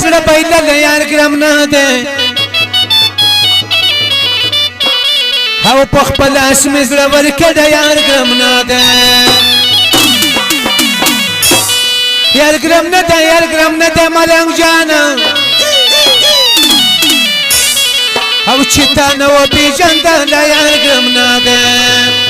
زړه بایلل یار ګرم نه دی او په خپل اسم زړه ورکړه یار ګرم نه دی یار ګرم نه دی یار ګرم نه دی ملنګ جانا او چې تا نه وپېژندل یار ګرم نه دی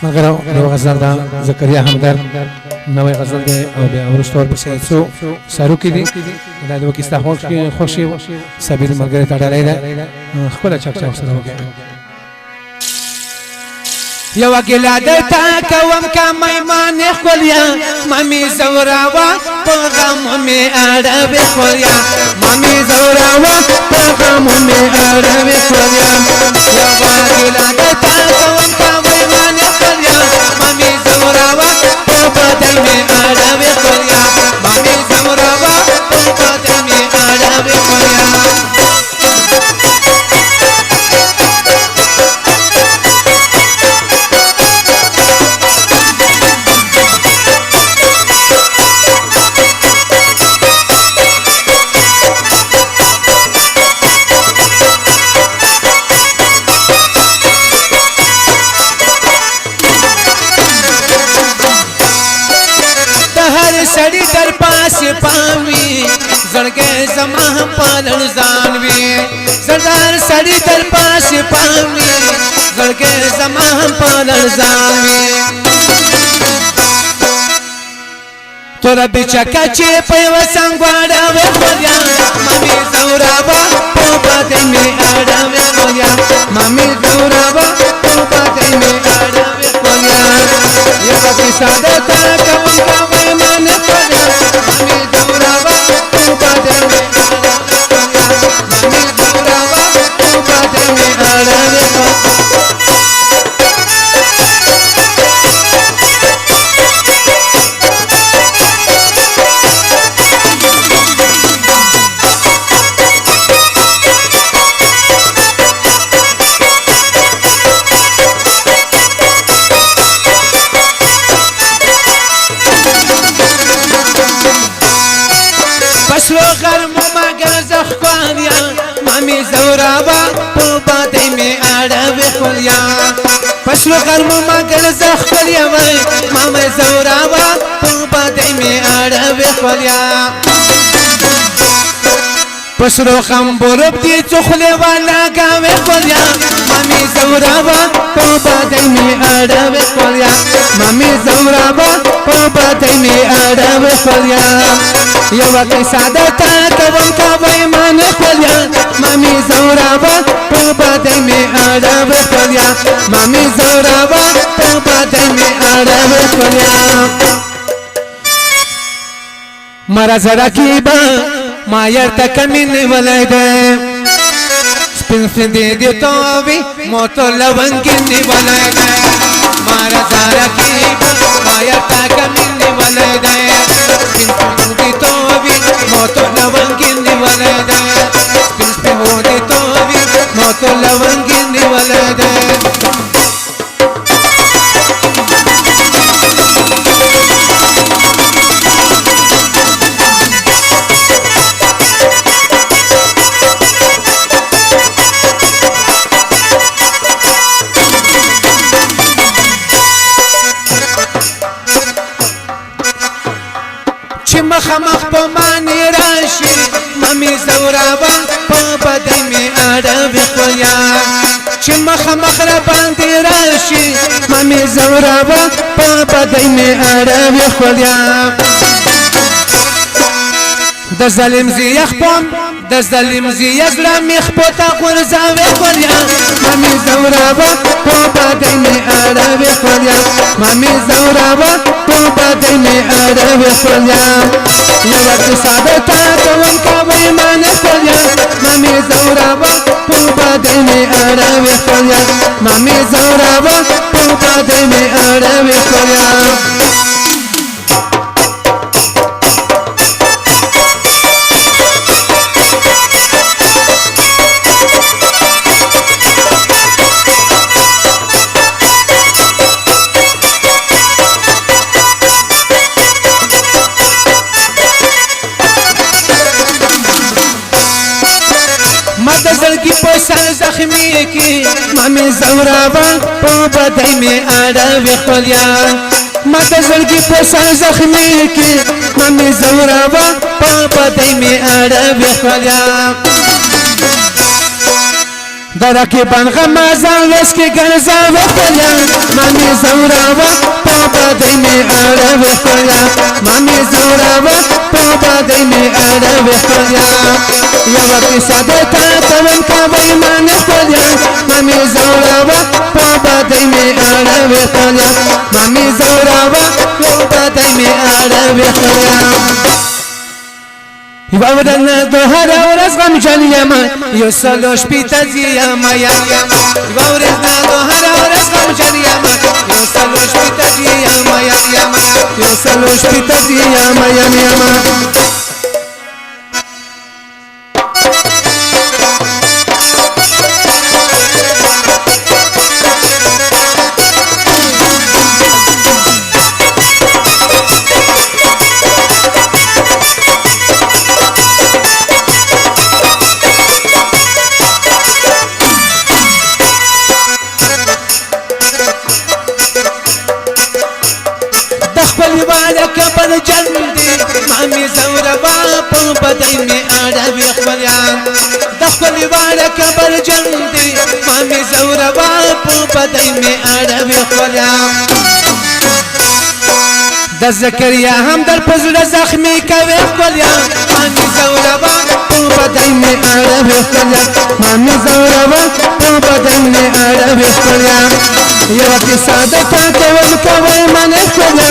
مگر یو غزل دا زکریا همدرد نوې غزل دی او بیا ورسته ورپسې څو سارو کې دي دا د وکیستا خوښي سبیل ملګری ته ډالۍ ده خپله چکچا سره وکړئ یو ګیله درته کوم که میمانې ښکلیا ممې زوراوه په غمو مې اړوې ښکلیا ممې زوراوه په غمو مې اړوې ښکلیا یوه ګیله درته کوم که میمانې ښکلیا ممې زوراوه په بدن مې اړوې ښکلیا ممې زوراوه په بدن مې اړوې ښکلیا سړی در پاسې پاوي زړګی زما هم پالن ځان وي سردار سړی در پاسې پاوي زړګی زما هم پالن ځان وي توره بچکه چې په یوه څنګ واړوې ښکلیا ممې زوراوه په بدن مې اړوې ښکلیا ممې زوراوه په بدن مې اړوې ښکلیا یوه کیسه درته کوم که میمانې ښکلیا ممې زوراوه په بدن مې اړوې ښکلیا ممې زوراوه په بدن مې اړوې ښکلیا پسرو غرمو مگر زه ښکلیا ممې زوراوه په بدن مې اړوې ښکلیا پسرو غرمو مگر زه ښکلیا وای ممې زوراوه په بدن مې اړوې ښکلیا پسرو خمبورب دي څخلې والا ګاوې ښکلیا ممې زوراوه په بدن مې اړوې ښکلیا ممې زوراوه په بدن مې اړوې ښکلیا یوه کیسه درته کوم که میمانې ښکلیا ممې زوراوه په بدن مې اړوې ښکلیا ممې زوراوه په بدن مې اړوې ښکلیا مرا زړه کې به ما یرته کمې نیولی دی سپین سپین دې تووي موتو لونګې نیولی دی مرا زړه کې به ما یرته کمې نیولی دی سپین سپین دې تووي موتو لونګې نیولی دی سپین سپین دې تووي موتو لونګې نیولی دی چې مخامخ په مانې راشي ممې زوراوه په بدن مې اړوې ښکلیا چې مخامخ را باندې راشي ممې زوراوه په بدن مې اړوې ښکلیا د ظالم زیه خپم د ظالم زیه زړه مې خپو ته غورځوې ښکلیا ممې زوراوه په بدن مې اړوې ښکلیا ممې زوراوه په بدن مې اړوې ښکلیا یوه کیسه درته کوم که میمانې ښکلیا ممې زوراوه په بدن مې اړوې ښکلیا ممې زوراوه په بدن مې اړوې ښکلیا زخمی کی مامی زورابا په بدای می اړوي خپلیا ما د زړګي په سر زخمی کی مامی زورابا په بدای می اړوي خپلیا درکه بنغه مازال لس کې ګرځا وکړیا مامي زوراوا په بدای می اړه وکړیا مامي زوراوا په بدای می اړه وکړیا یو کیسه د تا تون کوي مان خپلیا مامي زوراوا په بدای می اړه وکړیا مامي زوراوا په بدای می اړه وکړیا یوورن د هر ورځ غم جن یم یو سلو شپیته یم یوورن د هر ورځ غم جن یم یو سلو شپیته یم یو سلو شپیته یم کبر جندي مامي زوربا په بدای می اړوي خپلیا د خپل واره کبر جندي مامي زوربا په بدای می اړوي خپلیا د زکریا هم در پزړه زخمی کوي خپلیا مامي زوربا په بدای می اړوي خپلیا مامي زوربا په بدای می اړوي خپلیا یو کیسه د تا کوم کوي من خپلیا